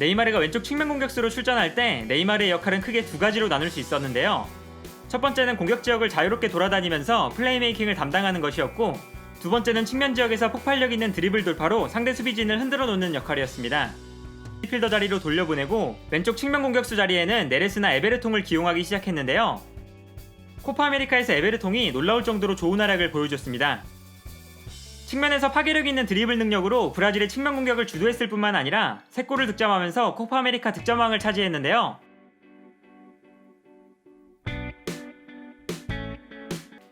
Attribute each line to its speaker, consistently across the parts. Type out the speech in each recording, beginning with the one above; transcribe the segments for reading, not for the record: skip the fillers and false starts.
Speaker 1: 네이마르가 왼쪽 측면 공격수로 출전할 때 네이마르의 역할은 크게 두 가지로 나눌 수 있었는데요. 첫 번째는 공격 지역을 자유롭게 돌아다니면서 플레이메이킹을 담당하는 것이었고, 두 번째는 측면 지역에서 폭발력 있는 드리블 돌파로 상대 수비진을 흔들어 놓는 역할이었습니다. 미드필더 자리로 돌려보내고 왼쪽 측면 공격수 자리에는 네레스나 에베르통을 기용하기 시작했는데요. 코파 아메리카에서 에베르통이 놀라울 정도로 좋은 활약을 보여줬습니다. 측면에서 파괴력 있는 드리블 능력으로 브라질의 측면 공격을 주도했을 뿐만 아니라 3골을 득점하면서 코파 아메리카 득점왕을 차지했는데요.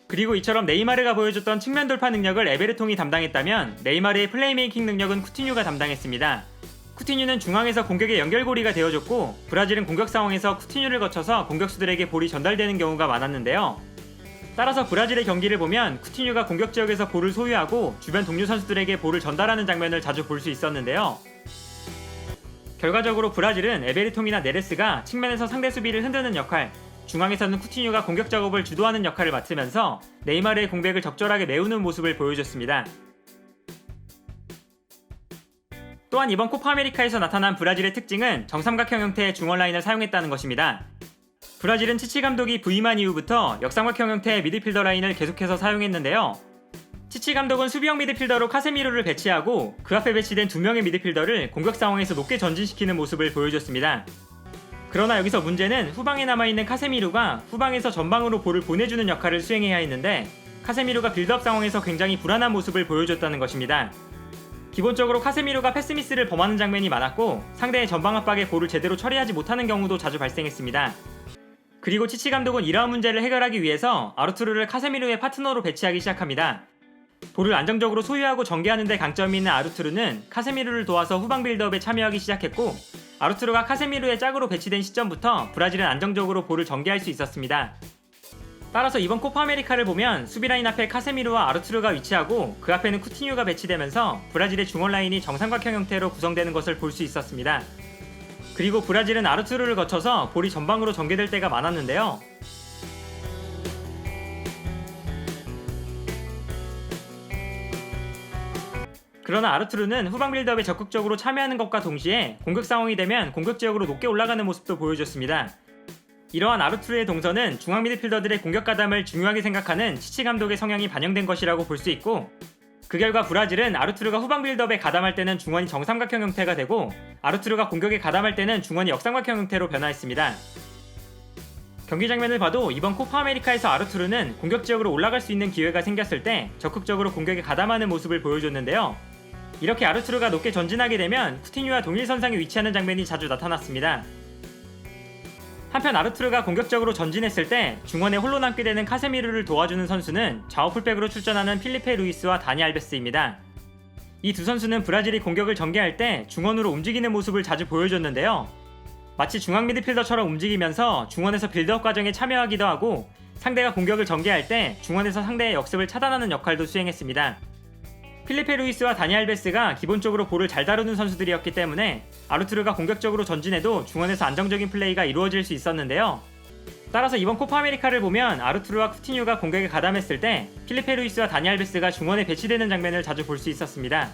Speaker 1: 그리고 이처럼 네이마르가 보여줬던 측면 돌파 능력을 에베르통이 담당했다면 네이마르의 플레이메이킹 능력은 쿠티뉴가 담당했습니다. 쿠티뉴는 중앙에서 공격의 연결고리가 되어줬고, 브라질은 공격 상황에서 쿠티뉴를 거쳐서 공격수들에게 볼이 전달되는 경우가 많았는데요. 따라서 브라질의 경기를 보면 쿠티뉴가 공격 지역에서 볼을 소유하고 주변 동료 선수들에게 볼을 전달하는 장면을 자주 볼 수 있었는데요. 결과적으로 브라질은 에베르통이나 네레스가 측면에서 상대 수비를 흔드는 역할, 중앙에서는 쿠티뉴가 공격 작업을 주도하는 역할을 맡으면서 네이마르의 공백을 적절하게 메우는 모습을 보여줬습니다. 또한 이번 코파 아메리카에서 나타난 브라질의 특징은 정삼각형 형태의 중원 라인을 사용했다는 것입니다. 브라질은 치치 감독이 부임한 이후부터 역삼각형 형태의 미드필더 라인을 계속해서 사용했는데요. 치치 감독은 수비형 미드필더로 카세미로를 배치하고 그 앞에 배치된 2명의 미드필더를 공격 상황에서 높게 전진시키는 모습을 보여줬습니다. 그러나 여기서 문제는 후방에 남아있는 카세미로가 후방에서 전방으로 볼을 보내주는 역할을 수행해야 했는데, 카세미로가 빌드업 상황에서 굉장히 불안한 모습을 보여줬다는 것입니다. 기본적으로 카세미로가 패스미스를 범하는 장면이 많았고, 상대의 전방 압박에 볼을 제대로 처리하지 못하는 경우도 자주 발생했습니다. 그리고 치치 감독은 이러한 문제를 해결하기 위해서 아르투르를 카세미로의 파트너로 배치하기 시작합니다. 볼을 안정적으로 소유하고 전개하는 데 강점이 있는 아르투르는 카세미로를 도와서 후방 빌드업에 참여하기 시작했고, 아르투르가 카세미로의 짝으로 배치된 시점부터 브라질은 안정적으로 볼을 전개할 수 있었습니다. 따라서 이번 코파 아메리카를 보면 수비라인 앞에 카세미로와 아르투르가 위치하고 그 앞에는 쿠티뉴가 배치되면서 브라질의 중원 라인이 정삼각형 형태로 구성되는 것을 볼 수 있었습니다. 그리고 브라질은 아르투르를 거쳐서 볼이 전방으로 전개될 때가 많았는데요. 그러나 아르투르는 후방 빌드업에 적극적으로 참여하는 것과 동시에 공격 상황이 되면 공격 지역으로 높게 올라가는 모습도 보여줬습니다. 이러한 아르투르의 동선은 중앙 미드필더들의 공격 가담을 중요하게 생각하는 치치 감독의 성향이 반영된 것이라고 볼 수 있고, 그 결과 브라질은 아르투르가 후방 빌드업에 가담할 때는 중원이 정삼각형 형태가 되고, 아르투르가 공격에 가담할 때는 중원이 역삼각형 형태로 변화했습니다. 경기 장면을 봐도 이번 코파 아메리카에서 아르투르는 공격 지역으로 올라갈 수 있는 기회가 생겼을 때 적극적으로 공격에 가담하는 모습을 보여줬는데요. 이렇게 아르투르가 높게 전진하게 되면 쿠티뉴와 동일선상에 위치하는 장면이 자주 나타났습니다. 한편 아르투르가 공격적으로 전진했을 때 중원에 홀로 남게 되는 카세미르를 도와주는 선수는 좌우 풀백으로 출전하는 필리페 루이스와 다니 알베스입니다. 이 두 선수는 브라질이 공격을 전개할 때 중원으로 움직이는 모습을 자주 보여줬는데요. 마치 중앙 미드필더처럼 움직이면서 중원에서 빌드업 과정에 참여하기도 하고, 상대가 공격을 전개할 때 중원에서 상대의 역습을 차단하는 역할도 수행했습니다. 필리페 루이스와 다니 알베스가 기본적으로 볼을 잘 다루는 선수들이었기 때문에 아르투르가 공격적으로 전진해도 중원에서 안정적인 플레이가 이루어질 수 있었는데요. 따라서 이번 코파 아메리카를 보면 아르투르와 쿠티뉴가 공격에 가담했을 때 필리페 루이스와 다니 알베스가 중원에 배치되는 장면을 자주 볼 수 있었습니다.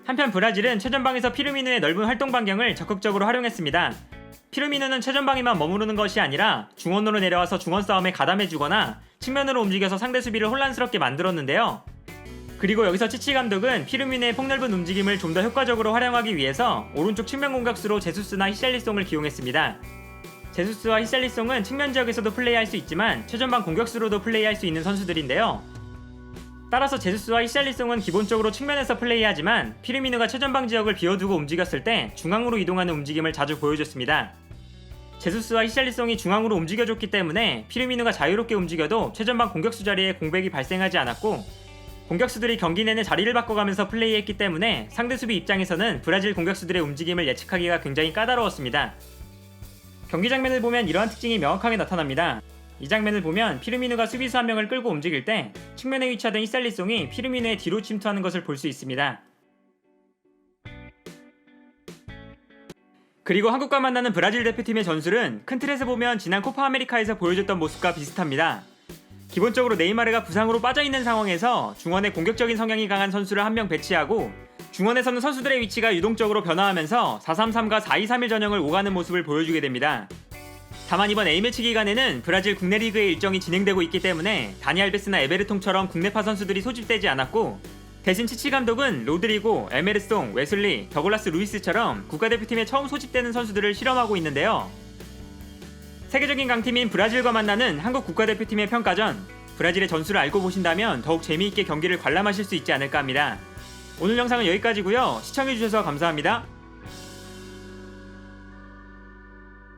Speaker 1: 한편 브라질은 최전방에서 피르미누의 넓은 활동 반경을 적극적으로 활용했습니다. 피르미누는 최전방에만 머무르는 것이 아니라 중원으로 내려와서 중원 싸움에 가담해주거나 측면으로 움직여서 상대 수비를 혼란스럽게 만들었는데요. 그리고 여기서 치치 감독은 피르미누의 폭넓은 움직임을 좀 더 효과적으로 활용하기 위해서 오른쪽 측면 공격수로 제수스나 히샬리송을 기용했습니다. 제수스와 히샬리송은 측면 지역에서도 플레이할 수 있지만 최전방 공격수로도 플레이할 수 있는 선수들인데요. 따라서 제수스와 히샬리송은 기본적으로 측면에서 플레이하지만 피르미누가 최전방 지역을 비워두고 움직였을 때 중앙으로 이동하는 움직임을 자주 보여줬습니다. 제수스와 히샬리송이 중앙으로 움직여줬기 때문에 피르미누가 자유롭게 움직여도 최전방 공격수 자리에 공백이 발생하지 않았고, 공격수들이 경기 내내 자리를 바꿔가면서 플레이했기 때문에 상대 수비 입장에서는 브라질 공격수들의 움직임을 예측하기가 굉장히 까다로웠습니다. 경기 장면을 보면 이러한 특징이 명확하게 나타납니다. 이 장면을 보면 피르미누가 수비수 한 명을 끌고 움직일 때 측면에 위치하던 히샬리송이 피르미누의 뒤로 침투하는 것을 볼 수 있습니다. 그리고 한국과 만나는 브라질 대표팀의 전술은 큰 틀에서 보면 지난 코파 아메리카에서 보여줬던 모습과 비슷합니다. 기본적으로 네이마르가 부상으로 빠져있는 상황에서 중원에 공격적인 성향이 강한 선수를 한 명 배치하고 중원에서는 선수들의 위치가 유동적으로 변화하면서 4-3-3과 4-2-3-1 전형을 오가는 모습을 보여주게 됩니다. 다만 이번 A매치 기간에는 브라질 국내 리그의 일정이 진행되고 있기 때문에 다니 알베스나 에베르통처럼 국내파 선수들이 소집되지 않았고, 대신 치치 감독은 로드리고, 에메르송, 웨슬리, 더글라스 루이스처럼 국가대표팀에 처음 소집되는 선수들을 실험하고 있는데요. 세계적인 강팀인 브라질과 만나는 한국 국가대표팀의 평가전, 브라질의 전술을 알고 보신다면 더욱 재미있게 경기를 관람하실 수 있지 않을까 합니다. 오늘 영상은 여기까지고요. 시청해주셔서 감사합니다.